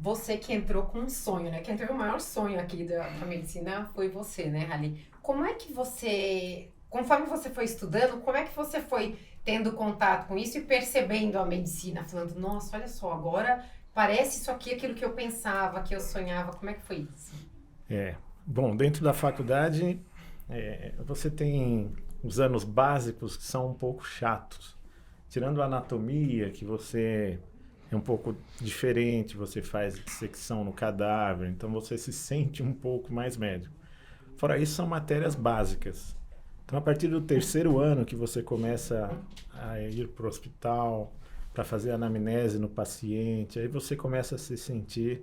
você que entrou com um sonho, né? Quem teve o maior sonho aqui da medicina foi você, né, Rally? Como é que você, conforme você foi estudando, como é que você foi tendo contato com isso e percebendo a medicina? Falando, nossa, olha só, agora parece isso aqui, aquilo que eu pensava, que eu sonhava. Como é que foi isso? Bom, dentro da faculdade, você tem os anos básicos que são um pouco chatos. Tirando a anatomia, que você é um pouco diferente, você faz dissecção no cadáver, então você se sente um pouco mais médico. Fora isso, são matérias básicas. Então, a partir do terceiro ano que você começa a ir para o hospital para fazer anamnese no paciente, aí você começa a se sentir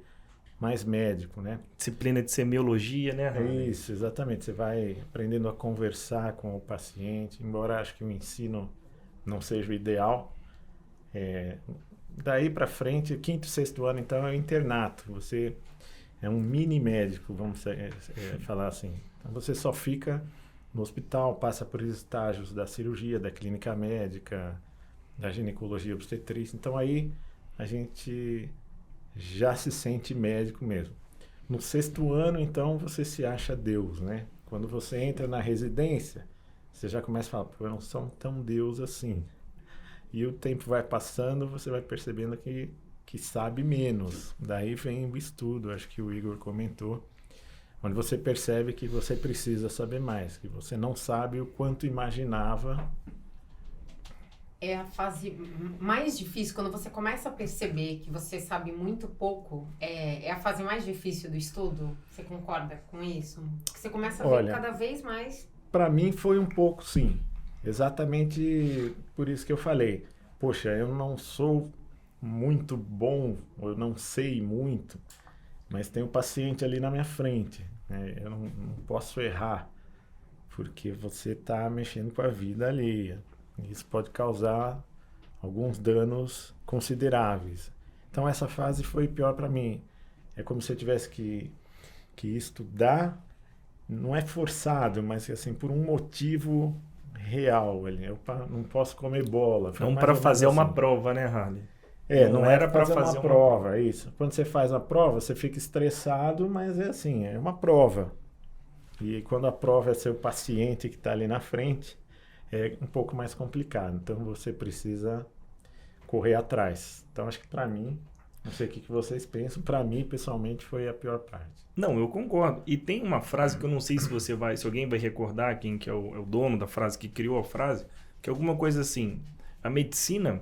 mais médico, né? Disciplina de semiologia, né, Rani? Isso, exatamente. Você vai aprendendo a conversar com o paciente, embora acho que o ensino não seja o ideal. Daí para frente, quinto e sexto ano, então, é o internato. Você é um mini médico, vamos falar assim. Então, você só fica no hospital, passa por estágios da cirurgia, da clínica médica, da ginecologia obstetrícia. Então, aí a gente já se sente médico mesmo. No sexto ano, então, você se acha Deus, né? Quando você entra na residência, você já começa a falar, pô, eu não sou tão Deus assim. E o tempo vai passando, você vai percebendo que sabe menos. Daí vem o estudo, acho que o Igor comentou, onde você percebe que você precisa saber mais, que você não sabe o quanto imaginava. É a fase mais difícil, quando você começa a perceber que você sabe muito pouco, é a fase mais difícil do estudo? Você concorda com isso? Porque você começa a ver cada vez mais... Para mim foi um pouco, sim. Exatamente por isso que eu falei. Poxa, eu não sou muito bom, eu não sei muito, mas tem um paciente ali na minha frente, né? Eu não posso errar, porque você está mexendo com a vida alheia. Isso pode causar alguns danos consideráveis. Então essa fase foi pior para mim. É como se eu tivesse que estudar, não é forçado, mas assim, por um motivo real. Eu não posso comer bola. Não para fazer uma prova, né, Harley? Não era para fazer uma prova, é isso. Quando você faz uma prova, você fica estressado, mas é assim, é uma prova. E quando a prova é seu paciente que está ali na frente, é um pouco mais complicado. Então você precisa correr atrás. Então acho que para mim, não sei o que vocês pensam, para mim pessoalmente foi a pior parte. Não, eu concordo. E tem uma frase que eu não sei se alguém vai recordar quem que é o dono da frase, que criou a frase, que é alguma coisa assim: a medicina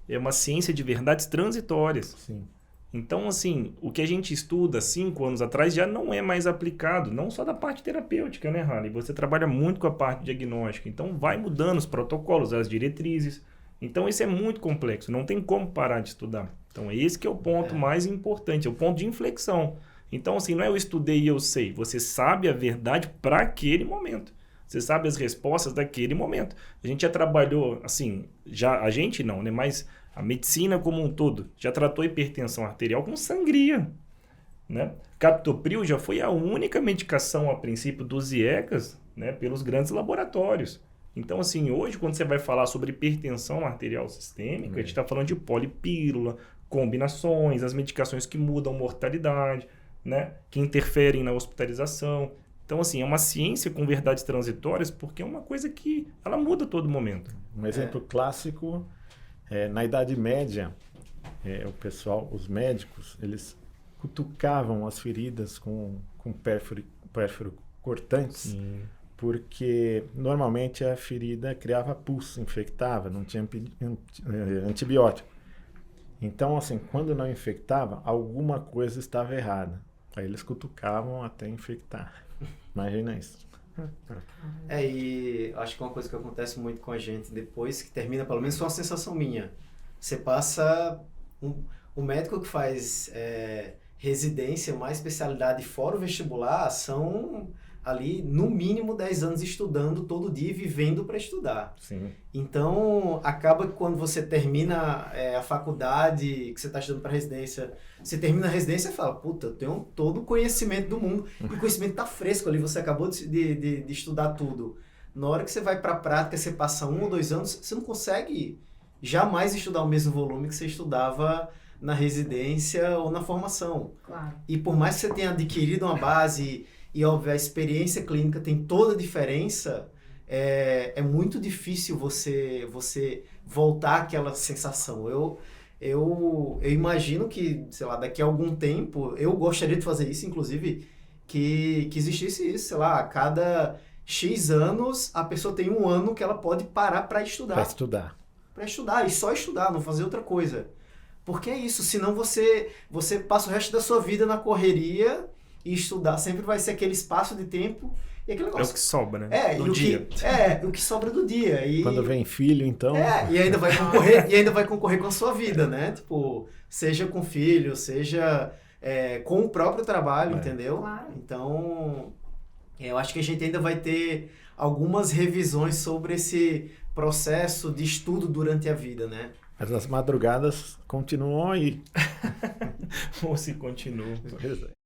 é uma ciência de verdades transitórias. Sim. Então, assim, o que a gente estuda 5 anos atrás já não é mais aplicado, não só da parte terapêutica, né, Harley? Você trabalha muito com a parte diagnóstica, então vai mudando os protocolos, as diretrizes. Então, isso é muito complexo, não tem como parar de estudar. Então, esse que é o ponto mais importante, é o ponto de inflexão. Então, assim, não é eu estudei e eu sei, você sabe a verdade para aquele momento. Você sabe as respostas daquele momento. A gente já trabalhou, assim, a gente não, né, mas a medicina como um todo já tratou hipertensão arterial com sangria, né? Captopril já foi a única medicação, a princípio, dos IECAS, né, pelos grandes laboratórios. Então, assim, hoje, quando você vai falar sobre hipertensão arterial sistêmica, a gente está falando de polipílula, combinações, as medicações que mudam mortalidade, né, que interferem na hospitalização. Então, assim, é uma ciência com verdades transitórias, porque é uma coisa que ela muda a todo momento. Um exemplo clássico, na Idade Média, o pessoal, os médicos, eles cutucavam as feridas com pérfuro cortantes. Sim. Porque normalmente a ferida criava pus, infectava, não tinha antibiótico. Então, assim, quando não infectava, alguma coisa estava errada. Aí eles cutucavam até infectar. Imagina isso. E acho que uma coisa que acontece muito com a gente depois que termina, pelo menos foi uma sensação minha. Você passa... O médico que faz residência, uma especialidade fora o vestibular, são ali no mínimo 10 anos estudando todo dia e vivendo para estudar. Sim. Então, acaba que quando você termina a faculdade, que você está estudando para residência, você termina a residência e fala, puta, eu tenho todo o conhecimento do mundo. E o conhecimento está fresco ali, você acabou de estudar tudo. Na hora que você vai para a prática, você passa 1 ou 2 anos, você não consegue jamais estudar o mesmo volume que você estudava na residência ou na formação. Claro. E por mais que você tenha adquirido uma base e, óbvio, a experiência clínica tem toda a diferença, é muito difícil você voltar àquela sensação. Eu imagino que, sei lá, daqui a algum tempo, eu gostaria de fazer isso, inclusive, que existisse isso, sei lá, a cada X anos, a pessoa tem um ano que ela pode parar para estudar. Para estudar, e só estudar, não fazer outra coisa. Porque é isso, senão você passa o resto da sua vida na correria e estudar sempre vai ser aquele espaço de tempo e aquele negócio. É o que sobra, né? Do dia. O que sobra do dia. E, quando vem filho, então... e ainda vai concorrer com a sua vida, né? Tipo, seja com filho, seja com o próprio trabalho, entendeu? Claro. Então, eu acho que a gente ainda vai ter algumas revisões sobre esse processo de estudo durante a vida, né? Mas as madrugadas continuam aí. Ou se continua. Pois é.